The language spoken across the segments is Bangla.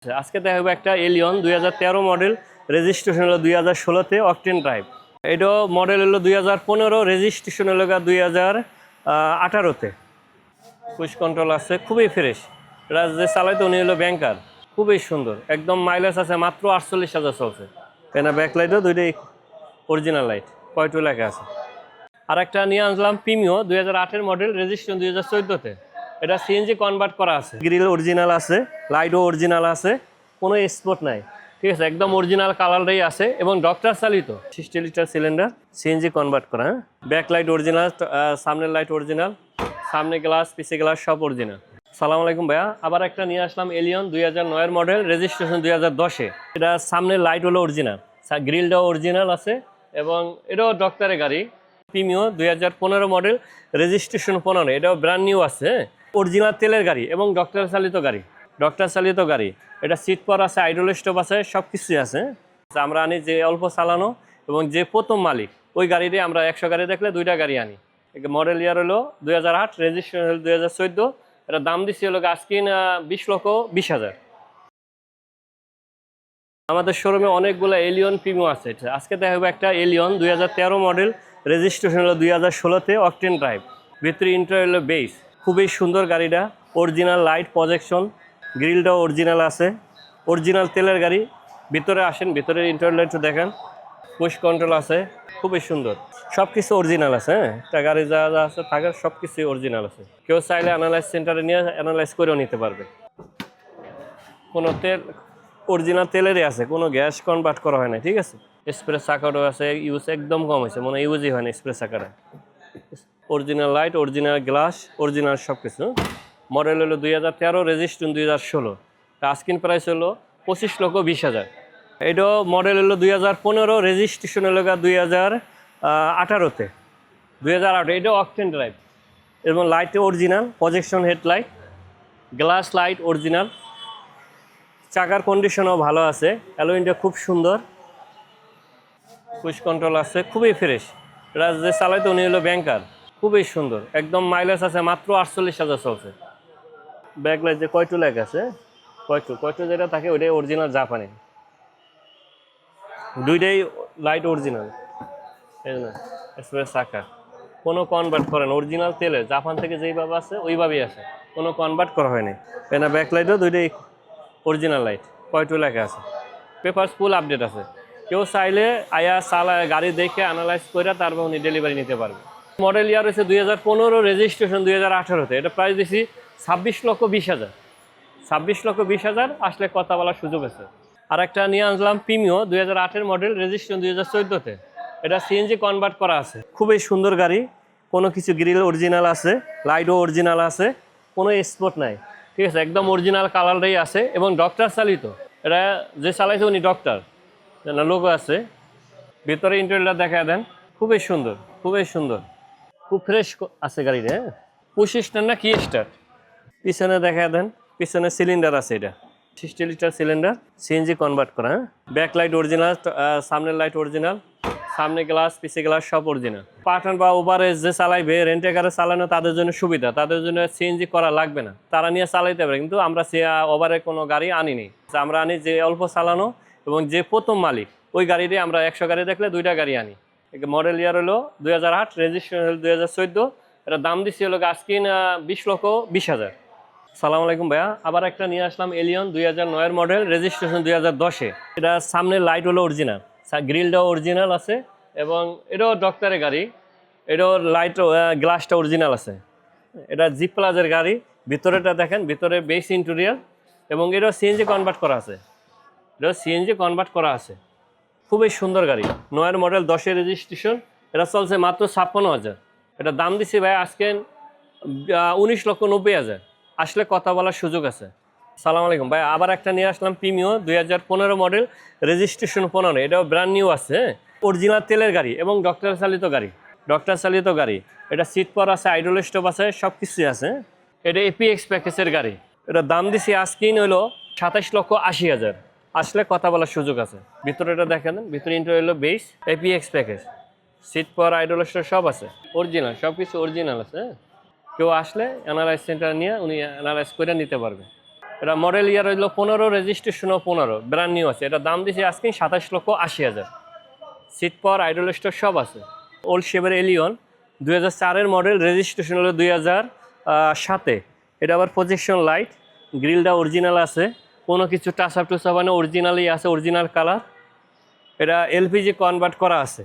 আজকে দেখাবো একটা এলিয়ন 2013 মডেল, রেজিস্ট্রেশন হলো 2016-তে, অকটেন ড্রাইভ। এটাও মডেল হলো 2015, রেজিস্ট্রেশন হলো 2018-তে। পুশ কন্ট্রোল আছে, খুবই ফ্রেশ। এটা যে চালাইতো উনি হলো ব্যাংকার, খুবই সুন্দর, একদম মাইলেজ আছে মাত্র 48,000 চলছে। এখানে ব্যাকলাইটও দুইটাই অরিজিনাল লাইট, কয়টু লেখা আছে। আর একটা নিয়ে আসলাম প্রিমিও 2008-এর মডেল, রেজিস্ট্রেশন 2014-তে। এটা সিএনজি কনভার্ট করা আছে, গ্রিল অরিজিনাল আছে, লাইটও অরিজিনাল আছে, কোনো স্পট নাই, ঠিক আছে, একদম অরিজিনাল কালারটাই আছে এবং ডক্টর চালিত 60 লিটার সিলিন্ডার, সিএনজি কনভার্ট করা। হ্যাঁ, ব্যাক লাইট অরিজিনাল, সামনের লাইট অরিজিনাল, সামনে গ্লাস পিছে গ্লাস সব অরিজিনাল। সালাম আলাইকুম ভাইয়া, আবার একটা নিয়ে আসলাম এলিয়ন 2009-এর মডেল, রেজিস্ট্রেশন 2010-এ। এটা সামনের লাইট হলো অরিজিনাল, গ্রিলটাও অরিজিনাল আছে এবং এটাও ডক্টরের গাড়ি। প্রিমিও 2015 মডেল, রেজিস্ট্রেশন 15, এটাও ব্র্যান্ড নিউ আছে, অরিজিনাল তেলের গাড়ি এবং ডক্টর চালিত গাড়ি। এটা সিট পাওয়ার আছে, আইডল স্টপ আছে, সব কিছুই আছে। আমরা আনি যে অল্প চালানো এবং যে প্রথম মালিক, ওই গাড়িতে আমরা 100 গাড়ি দেখলে 2টা গাড়ি আনি। মডেল ইয়ার হলো 2008, রেজিস্ট্রেশন হলো 2014। এটা দাম দিচ্ছি হলো আজকিন 20,20,000। আমাদের শোরুমে অনেকগুলো এলিয়ন প্রিমিও আছে। আজকে দেখাবো একটা এলিয়ন 2013 মডেল, রেজিস্ট্রেশন হলো 2016-তে, অকটেন ড্রাইভ। ভিতরে ইন্টারিয়র হলো বেস, খুবই সুন্দর গাড়িটা, অরিজিনাল লাইট প্রজেকশন, গ্রিলটাও অরিজিনাল আছে, অরিজিনাল তেলের গাড়ি। ভিতরে আসেন, ভিতরের ইন্টারিয়র একটু দেখেন, পুশ কন্ট্রোল আছে, খুবই সুন্দর, সব কিছু অরিজিনাল আছে। হ্যাঁ, একটা গাড়ি যা যা আছে থাকার সব কিছুই অরিজিনাল আছে। কেউ চাইলে অ্যানালাইজ সেন্টারে নিয়ে অ্যানালাইজ করেও নিতে পারবে। কোনো তেল অরিজিনাল তেলেরই আছে, কোনো গ্যাস কনভার্ট করা হয় না, ঠিক আছে। স্প্রে সাকারও আছে, ইউজ একদম কম হয়েছে, মনে ইউজই হয় না স্প্রে সাকারে। Original light, original glass, original সব কিছু। মডেল হলো 2013, রেজিস্ট্রেশন 2016। আস্কিন প্রাইস হলো 25,20,000। এটাও মডেল হলো 2015, রেজিস্ট্রেশন হলো 2018-তে, 2008। এটাও অকটেন ড্রাইভ এবং লাইটে original, projection headlight, glass light original, চাকার কন্ডিশনও ভালো আছে, অ্যালুইনটা খুব সুন্দর, পুশ কন্ট্রোল আছে, খুবই ফ্রেশ। এটা যে চালাইতো উনি হলো ব্যাংকার, খুবই সুন্দর, একদম মাইলেজ আছে মাত্র 48,000 চলছে। ব্যাকলাইট যে কয়টু লেগ আছে, কয়টু যেটা থাকে ওইটাই অরিজিনাল জাপানি, দুইটাই লাইট অরিজিনাল। এই না এক্সপ্রেস চাকা, কোনো কনভার্ট করে না, অরিজিনাল তেলে জাপান থেকে যেইভাবে আছে ওইভাবেই আছে, কোনো কনভার্ট করা হয়নি। এনা ব্যাকলাইটও দুইটাই অরিজিনাল লাইট, কয়টু লেখা আছে, পেপারস ফুল আপডেট আছে। কেউ চাইলে আয়া চালায় গাড়ি দেখে অ্যানালাইজ করে তারপর উনি ডেলিভারি নিতে পারবে। মডেল ইয়ার হচ্ছে 2015, রেজিস্ট্রেশন 2018-তে। এটা প্রাইস দিছি 26,20,000। 26,20,000 আসলে কথা বলার সুযোগ আছে। আর একটা নিয়ে আসলাম প্রিমিও 2008-এর মডেল, রেজিস্ট্রেশন 2014-তে। এটা সিএনজি কনভার্ট করা আছে, খুবই সুন্দর গাড়ি, কোনো কিছু গ্রিল অরিজিনাল আছে, লাইটও অরিজিনাল আছে, কোনো স্পট নাই, ঠিক আছে, একদম অরিজিনাল কালারটাই আছে এবং ডক্টর চালিত। এটা যে চালাইছে উনি ডক্টর, লোগো আছে। ভিতরে ইন্টেরিয়রটা দেখা দেন, খুবই সুন্দর, খুবই সুন্দর, খুব ফ্রেশ আছে গাড়িটা। হ্যাঁ, পুশ স্টার না কি স্টার। পিছনে দেখা দেন, পিছনে সিলিন্ডার আছে, এটা 60 লিটার সিলিন্ডার, সিএনজি কনভার্ট করা। হ্যাঁ, ব্যাক লাইট অরিজিনাল, সামনের লাইট অরিজিনাল, সামনে গ্লাস পিছে গ্লাস সব অরিজিনাল। পাঠান বা ওভারেজ যে চালাইবে, রেন্টে কারে চালানো তাদের জন্য সুবিধা, তাদের জন্য সিএনজি করা লাগবে না, তারা নিয়ে চালাইতে পারে। কিন্তু আমরা ওভারে কোনো গাড়ি আনিনি, আমরা আনি যে অল্প চালানো এবং যে প্রথম মালিক, ওই গাড়িতে আমরা 100 গাড়ি দেখলে 2টা গাড়ি আনি। মডেল ইয়ার হলো 2008, রেজিস্ট্রেশন হলো 2014। এটা দাম দিচ্ছি হলো আজকিন 20,20,000। সালাম আলাইকুম ভাইয়া, আবার একটা নিয়ে আসলাম এলিয়ন 2009-এর মডেল, রেজিস্ট্রেশন 2010-এ। এটা সামনের লাইট হলো অরিজিনাল, গ্রিলটাও অরিজিনাল আছে এবং এটাও ডক্টরের গাড়ি। এটাও লাইট গ্লাসটা অরিজিনাল আছে। এটা জিপ প্লাজের গাড়ি। ভিতরেটা দেখেন, ভিতরে বেস ইন্টেরিয়র এবং এটাও সিএনজি কনভার্ট করা আছে, খুবই সুন্দর গাড়ি। 9-এর মডেল, 10-এর রেজিস্ট্রেশন। এটা চলছে মাত্র 56,000। এটা দাম দিচ্ছি ভাই আজকে 19,90,000। আসলে কথা বলার সুযোগ আছে। সালাম আলাইকুম ভাই, আবার একটা নিয়ে আসলাম প্রিমিও 2015 মডেল, রেজিস্ট্রেশন 15। এটাও ব্র্যান্ড নিউ আছে, অরিজিনাল তেলের গাড়ি এবং ডক্টর চালিত গাড়ি। এটা সিট পাওয়ার আছে, আইডল স্টপ আছে, সব কিছুই আছে। এটা এপিএক্স প্যাকেজের গাড়ি। এটা দাম দিছি আজকিন হলো 27,80,000। আসলে কথা বলার সুযোগ আছে। ভিতরে এটা দেখেন, ভিতরে ইন্টারিয়র হলো base, apex package, seat power, idle stop সব আছে, অরিজিনাল, সব কিছু অরিজিনাল আছে। কেউ আসলে অ্যানালাইজ সেন্টার নিয়ে উনি অ্যানালাইজ করে নিতে পারবে। এটা মডেল ইয়ার হইলো 15, রেজিস্ট্রেশনও 15, ব্র্যান্ড নিউ আছে। এটা দাম দিয়েছি আজকে 27,80,000। সিট পাওয়ার, আইডল স্টোর সব আছে। ওল্ড শেপের এলিয়ন 2004-এর মডেল, রেজিস্ট্রেশন হলো 2007-এ। এটা আবার প্রজেকশন লাইট, গ্রিলটা অরিজিনাল আছে, কোনো কিছু টাচ আপ টুচ আপ মানে অরিজিনালই আছে, অরিজিনাল কালার। এটা এলপিজি কনভার্ট করা আছে।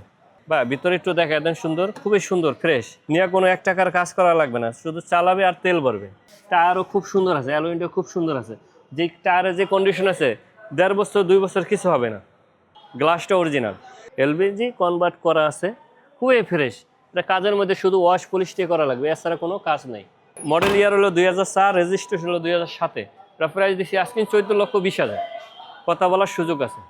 বা ভিতরে একটু দেখা একদম সুন্দর, খুবই সুন্দর, ফ্রেশ। নিয়ে কোনো 1 টাকার কাজ করা লাগবে না, শুধু চালাবে আর তেল ভরবে। টায়ারও খুব সুন্দর আছে, অ্যালুমিনিয়ামটা খুব সুন্দর আছে। যে টায়ারের যে কন্ডিশন আছে 1.5 বছর 2 বছর কিছু হবে না। গ্লাসটা অরিজিনাল, এলপিজি কনভার্ট করা আছে, খুবই ফ্রেশ। এটা কাজের মধ্যে শুধু ওয়াশ পলিশ দিয়ে করা লাগবে, এছাড়া কোনো কাজ নেই। মডেল ইয়ার হলো 2004, রেজিস্ট্রেশন হলো 2007-এ। এটা প্রাইস দিচ্ছি আজকে 14,20,000। কথা বলার সুযোগ আছে।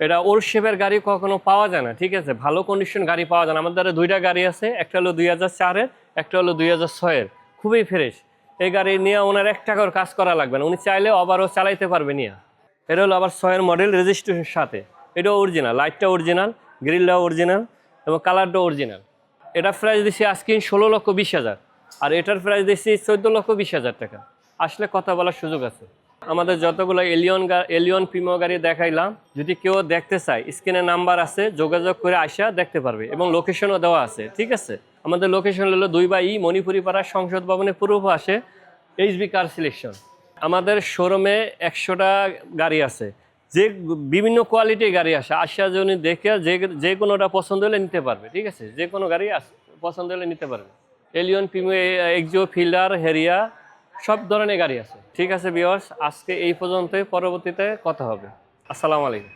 এটা ওল্ড শেপের গাড়ি কখনো পাওয়া যায় না, ঠিক আছে? ভালো কন্ডিশন গাড়ি পাওয়া যায় না। আমাদের 2টা গাড়ি আছে, একটা হলো 2004-এর, একটা হলো 2006-এর, খুবই ফ্রেশ। এই গাড়ি নিয়ে ওনার 1 টাকার কাজ করা লাগবে না, উনি চাইলে আবারও চালাইতে পারবে নিয়ে। এটা হলো আবার 6-এর মডেল, রেজিস্ট্রেশনের সাথে। এটাও অরিজিনাল, লাইটটা অরিজিনাল, গ্রিলটাও অরিজিনাল এবং কালারটাও অরিজিনাল। এটা প্রাইস দিচ্ছি আজকে 16,20,000, আর এটার প্রাইস দিচ্ছি 14,20,000 টাকা। আসলে কথা বলার সুযোগ আছে। আমাদের যতগুলো এলিয়ন প্রিমিও গাড়ি দেখাইলাম, যদি কেউ দেখতে চায় স্ক্রিনে নাম্বার আছে, যোগাযোগ করে আসা দেখতে পারবে এবং লোকেশনও দেওয়া আছে, ঠিক আছে? আমাদের লোকেশন হলো 2/E মণিপুরি পাড়া সংসদ ভবনের পূর্ব পাশে, এইচবি কার সিলেকশন। আমাদের শোরুমে 100টা গাড়ি আছে, যে বিভিন্ন কোয়ালিটির গাড়ি আসে। আসা যদি দেখে যে কোনোটা পছন্দ হলে নিতে পারবে, ঠিক আছে? যে কোনো গাড়ি পছন্দ হলে নিতে পারবে। এলিয়ন প্রিমিও, এক্সিও, ফিল্ডার, হেরিয়া, সব ধরনের গাড়ি আছে। ঠিক আছে ভিউয়ার্স, আজকে এই পর্যন্তই, পরবর্তীতে কথা হবে। আসসালামু আলাইকুম।